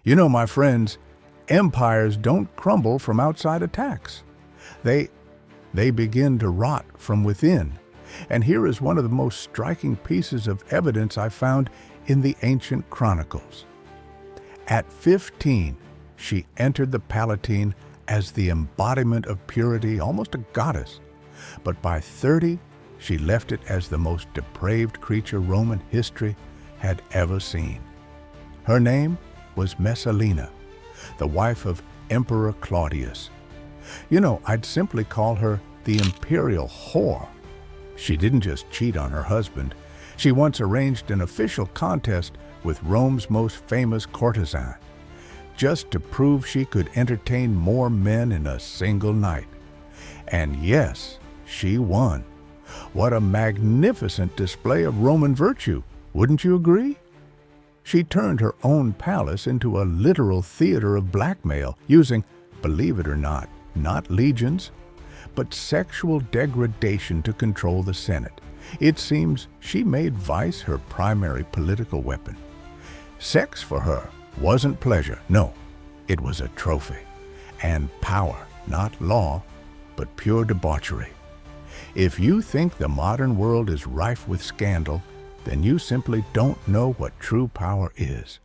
My friends, empires don't crumble from outside attacks. They begin to rot from within. And here is one of the most striking pieces of evidence I found in the ancient chronicles. At 15, she entered the Palatine as the embodiment of purity, almost a goddess. But by 30, she left it as the most depraved creature Roman history had ever seen. Her name was Messalina, the wife of Emperor Claudius. I'd simply call her the imperial whore. She didn't just cheat on her husband. She once arranged an official contest with Rome's most famous courtesan, just to prove she could entertain more men in a single night. And yes, she won. What a magnificent display of Roman virtue, wouldn't you agree? She turned her own palace into a literal theater of blackmail using, believe it or not legions, but sexual degradation to control the Senate. It seems she made vice her primary political weapon. Sex for her wasn't pleasure, no, it was a trophy. And power, not law, but pure debauchery. If you think the modern world is rife with scandal, then you simply don't know what true power is.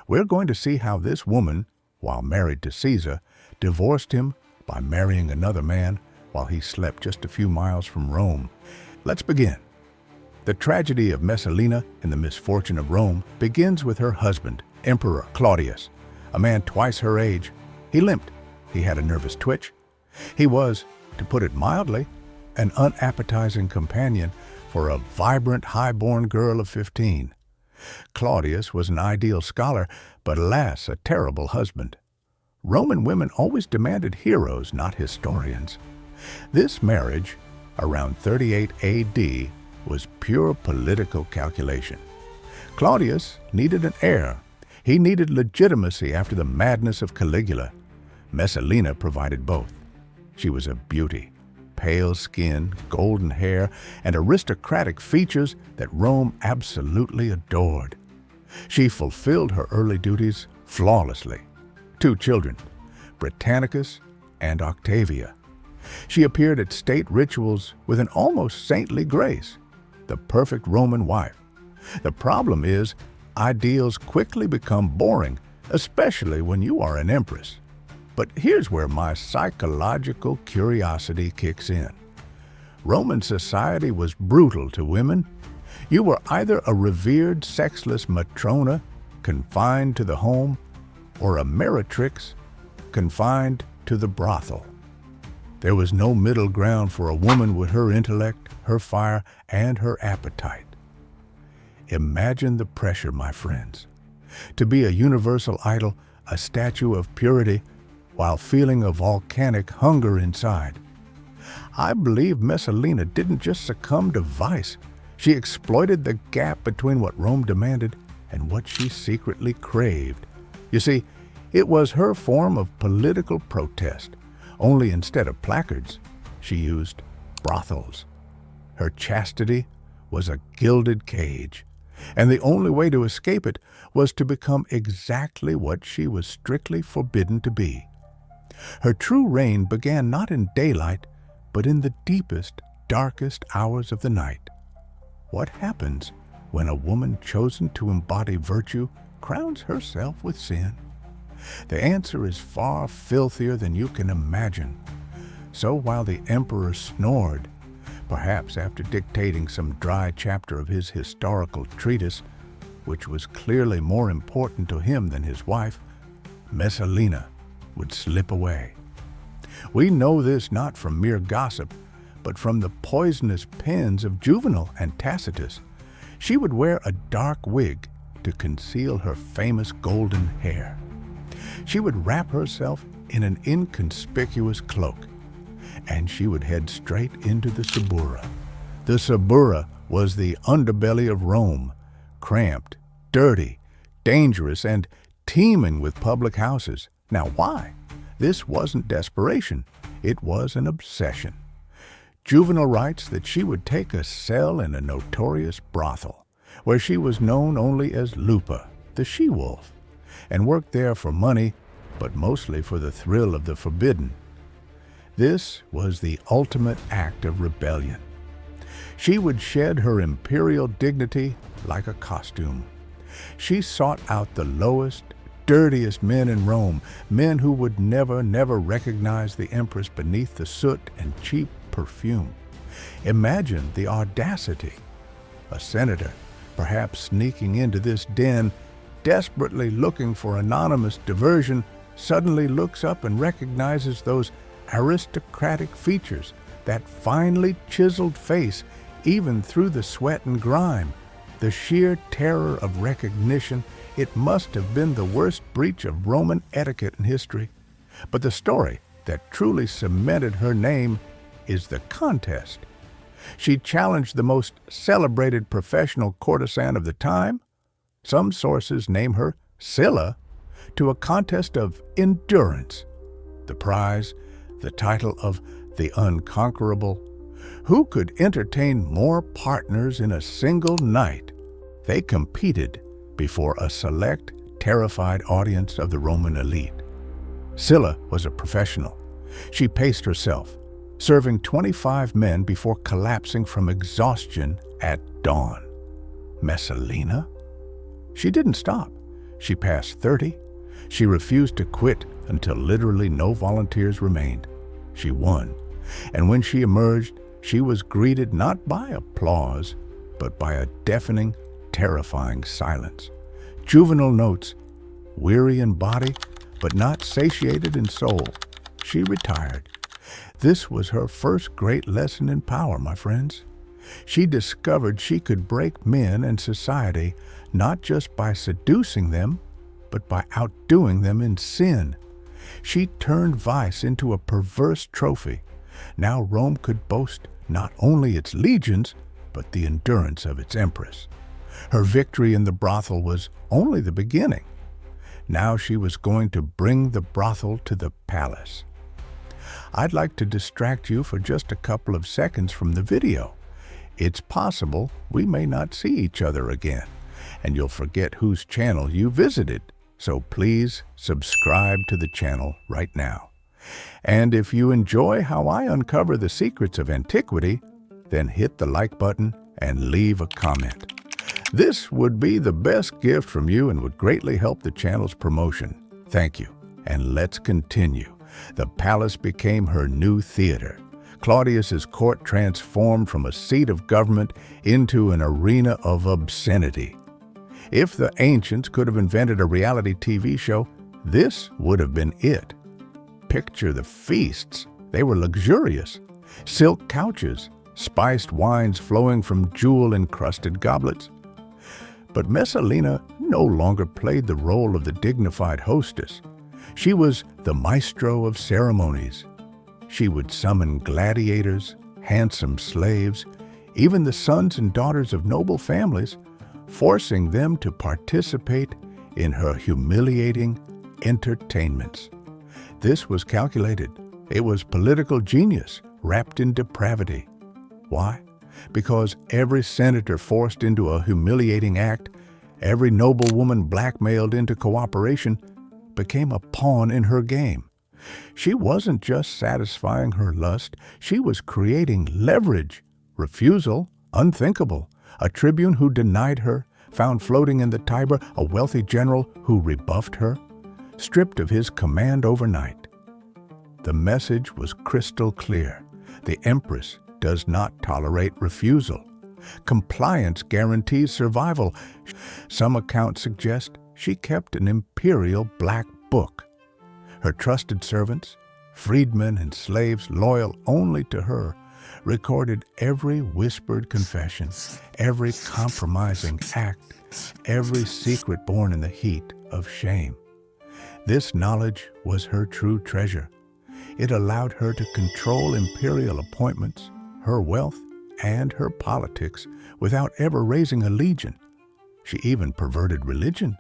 We're going to see how this woman, while married to Caesar, divorced him by marrying another man while he slept just a few miles from Rome. Let's begin. The tragedy of Messalina and the misfortune of Rome begins with her husband, Emperor Claudius, a man twice her age. He limped. He had a nervous twitch. He was, to put it mildly, an unappetizing companion for a vibrant, high-born girl of 15. Claudius was an ideal scholar, but alas, a terrible husband. Roman women always demanded heroes, not historians. This marriage, around 38 AD, was pure political calculation. Claudius needed an heir. He needed legitimacy after the madness of Caligula. Messalina provided both. She was a beauty, pale skin, golden hair, and aristocratic features that Rome absolutely adored. She fulfilled her early duties flawlessly. 2 children, Britannicus and Octavia. She appeared at state rituals with an almost saintly grace, the perfect Roman wife. The problem is, ideals quickly become boring, especially when you are an empress. But here's where my psychological curiosity kicks in. Roman society was brutal to women. You were either a revered, sexless matrona, confined to the home, or a meretrix, confined to the brothel. There was no middle ground for a woman with her intellect, her fire, and her appetite. Imagine the pressure, my friends. To be a universal idol, a statue of purity, while feeling a volcanic hunger inside. I believe Messalina didn't just succumb to vice. She exploited the gap between what Rome demanded and what she secretly craved. You see, it was her form of political protest, only instead of placards, she used brothels. Her chastity was a gilded cage, and the only way to escape it was to become exactly what she was strictly forbidden to be. Her true reign began not in daylight, but in the deepest, darkest hours of the night. What happens when a woman chosen to embody virtue crowns herself with sin? The answer is far filthier than you can imagine. So while the emperor snored, perhaps after dictating some dry chapter of his historical treatise, which was clearly more important to him than his wife, Messalina would slip away. We know this not from mere gossip, but from the poisonous pens of Juvenal and Tacitus. She would wear a dark wig to conceal her famous golden hair. She would wrap herself in an inconspicuous cloak, and she would head straight into the Suburra. The Suburra was the underbelly of Rome, cramped, dirty, dangerous, and teeming with public houses. Now why? This wasn't desperation, it was an obsession. Juvenal writes that she would take a cell in a notorious brothel, where she was known only as Lupa, the she-wolf. and worked there for money, but mostly for the thrill of the forbidden. This was the ultimate act of rebellion. She would shed her imperial dignity like a costume. She sought out the lowest, dirtiest men in Rome, men who would never recognize the empress beneath the soot and cheap perfume. Imagine the audacity. A senator, perhaps sneaking into this den, desperately looking for anonymous diversion, suddenly looks up and recognizes those aristocratic features, that finely chiseled face, even through the sweat and grime. The sheer terror of recognition, it must have been the worst breach of Roman etiquette in history. But the story that truly cemented her name is the contest. She challenged the most celebrated professional courtesan of the time, some sources name her Scylla, to a contest of endurance. The prize, the title of the unconquerable. Who could entertain more partners in a single night? They competed before a select, terrified audience of the Roman elite. Scylla was a professional. She paced herself, serving 25 men before collapsing from exhaustion at dawn. Messalina? She didn't stop. She passed 30. She refused to quit until literally no volunteers remained. She won, and when she emerged, she was greeted not by applause, but by a deafening, terrifying silence. Juvenile notes, weary in body, but not satiated in soul. She retired. This was her first great lesson in power, my friends. She discovered she could break men and society not just by seducing them, but by outdoing them in sin. She turned vice into a perverse trophy. Now Rome could boast not only its legions, but the endurance of its empress. Her victory in the brothel was only the beginning. Now she was going to bring the brothel to the palace. I'd like to distract you for just a couple of seconds from the video. It's possible we may not see each other again, and you'll forget whose channel you visited. So please subscribe to the channel right now. And if you enjoy how I uncover the secrets of antiquity, then hit the like button and leave a comment. This would be the best gift from you and would greatly help the channel's promotion. Thank you, and let's continue. The palace became her new theater. Claudius's court transformed from a seat of government into an arena of obscenity. If the ancients could have invented a reality TV show, this would have been it. Picture the feasts. They were luxurious. Silk couches, spiced wines flowing from jewel-encrusted goblets. But Messalina no longer played the role of the dignified hostess. She was the maestro of ceremonies. She would summon gladiators, handsome slaves, even the sons and daughters of noble families, forcing them to participate in her humiliating entertainments. This was calculated. It was political genius wrapped in depravity. Why? Because every senator forced into a humiliating act, every noblewoman blackmailed into cooperation, became a pawn in her game. She wasn't just satisfying her lust, she was creating leverage. Refusal, unthinkable. A tribune who denied her, found floating in the Tiber a wealthy general who rebuffed her, stripped of his command overnight. The message was crystal clear. The empress does not tolerate refusal. Compliance guarantees survival. Some accounts suggest she kept an imperial black book. Her trusted servants, freedmen and slaves loyal only to her, recorded every whispered confession, every compromising act, every secret born in the heat of shame. This knowledge was her true treasure. It allowed her to control imperial appointments, her wealth, and her politics without ever raising a legion. She even perverted religion.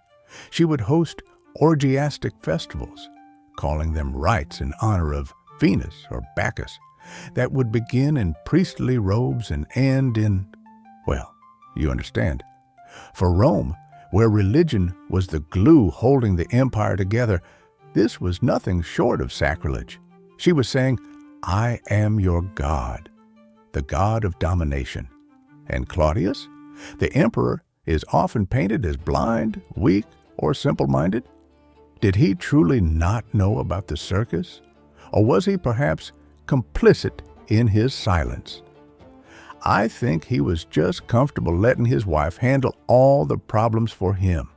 She would host orgiastic festivals, calling them rites in honor of Venus or Bacchus, that would begin in priestly robes and end in, well, you understand. For Rome, where religion was the glue holding the empire together, this was nothing short of sacrilege. She was saying, "I am your God, the God of domination." And Claudius, the emperor, is often painted as blind, weak, or simple-minded. Did he truly not know about the circus? Or was he perhaps complicit in his silence? I think he was just comfortable letting his wife handle all the problems for him,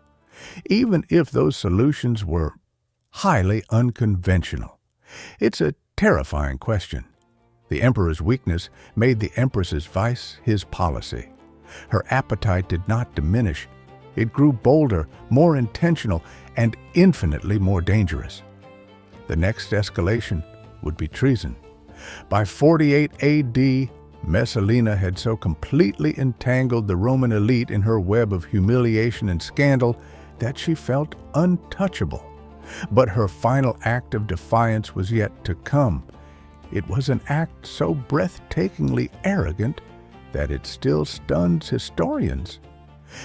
even if those solutions were highly unconventional. It's a terrifying question. The emperor's weakness made the empress's vice his policy. Her appetite did not diminish. It grew bolder, more intentional, and infinitely more dangerous. The next escalation would be treason. By 48 AD, Messalina had so completely entangled the Roman elite in her web of humiliation and scandal that she felt untouchable. But her final act of defiance was yet to come. It was an act so breathtakingly arrogant that it still stuns historians.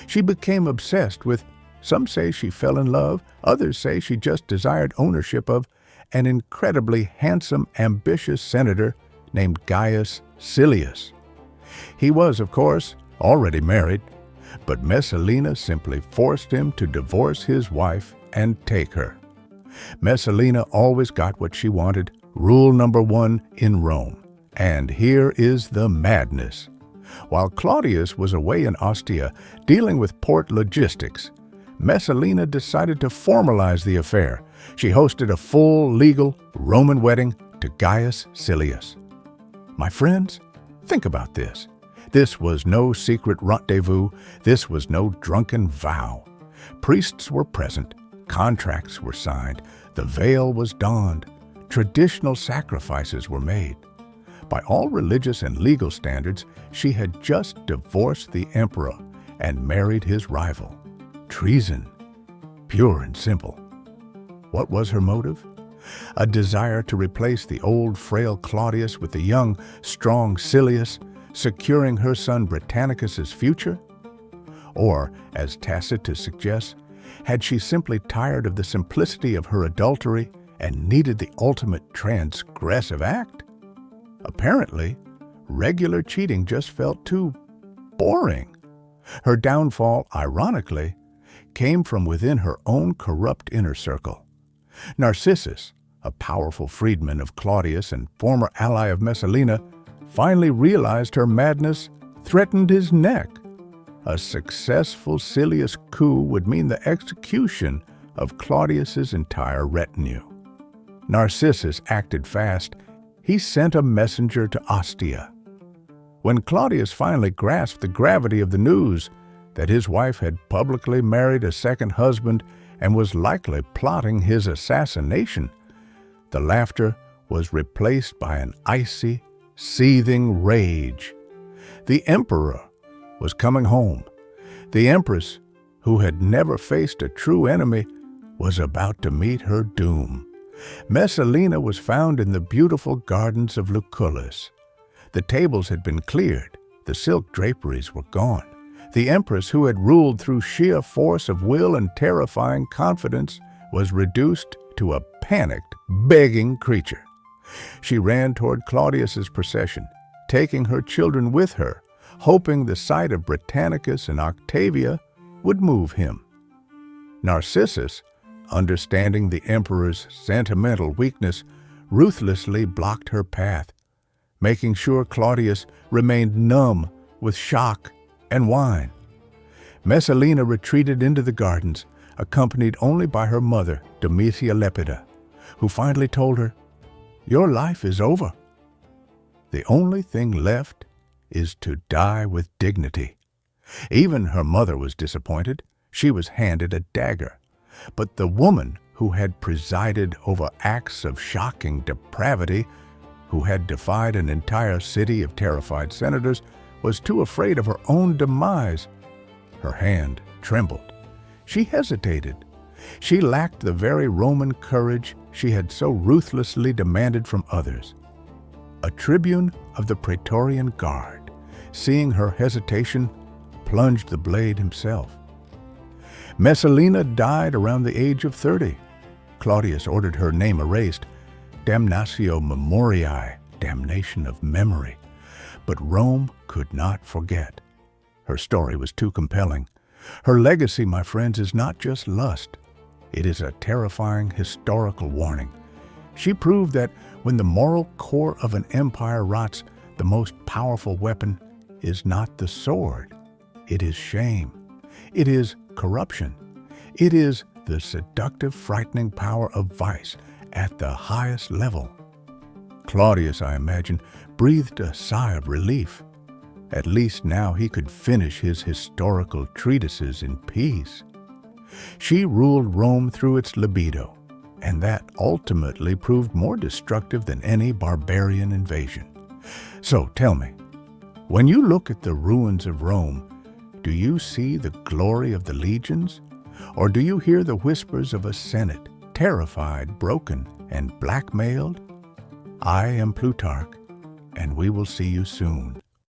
She became obsessed with, some say she fell in love, others say she just desired ownership of, an incredibly handsome, ambitious senator named Gaius Silius. He was, of course, already married, but Messalina simply forced him to divorce his wife and take her. Messalina always got what she wanted, rule number one in Rome. And here is the madness. While Claudius was away in Ostia dealing with port logistics, Messalina decided to formalize the affair. She hosted a full, legal Roman wedding to Gaius Silius. My friends, think about this. This was no secret rendezvous. This was no drunken vow. Priests were present. Contracts were signed. The veil was donned. Traditional sacrifices were made. By all religious and legal standards, she had just divorced the emperor and married his rival. Treason, pure and simple. What was her motive? A desire to replace the old, frail Claudius with the young, strong Silius, securing her son Britannicus's future? Or, as Tacitus suggests, had she simply tired of the simplicity of her adultery and needed the ultimate transgressive act? Apparently, regular cheating just felt too boring. Her downfall, ironically, came from within her own corrupt inner circle. Narcissus, a powerful freedman of Claudius and former ally of Messalina, finally realized her madness threatened his neck. A successful Silius coup would mean the execution of Claudius's entire retinue. Narcissus acted fast. He sent a messenger to Ostia. When Claudius finally grasped the gravity of the news that his wife had publicly married a second husband and was likely plotting his assassination, the laughter was replaced by an icy, seething rage. The emperor was coming home. The empress, who had never faced a true enemy, was about to meet her doom. Messalina was found in the beautiful gardens of Lucullus. The tables had been cleared. The silk draperies were gone. The empress, who had ruled through sheer force of will and terrifying confidence, was reduced to a panicked, begging creature. She ran toward Claudius's procession, taking her children with her, hoping the sight of Britannicus and Octavia would move him. Narcissus, understanding the emperor's sentimental weakness, ruthlessly blocked her path, making sure Claudius remained numb with shock and wine. Messalina retreated into the gardens, accompanied only by her mother, Domitia Lepida, who finally told her, "Your life is over. The only thing left is to die with dignity." Even her mother was disappointed. She was handed a dagger. But the woman who had presided over acts of shocking depravity, who had defied an entire city of terrified senators, was too afraid of her own demise. Her hand trembled. She hesitated. She lacked the very Roman courage she had so ruthlessly demanded from others. A tribune of the Praetorian Guard, seeing her hesitation, plunged the blade himself. Messalina died around the age of 30. Claudius ordered her name erased, damnatio memoriae, damnation of memory. But Rome could not forget. Her story was too compelling. Her legacy, my friends, is not just lust. It is a terrifying historical warning. She proved that when the moral core of an empire rots, the most powerful weapon is not the sword. It is shame. It is corruption. It is the seductive, frightening power of vice at the highest level. Claudius, I imagine, breathed a sigh of relief. At least now he could finish his historical treatises in peace. She ruled Rome through its libido, and that ultimately proved more destructive than any barbarian invasion. So tell me, when you look at the ruins of Rome, do you see the glory of the legions? Or do you hear the whispers of a Senate, terrified, broken, and blackmailed? I am Plutarch, and we will see you soon.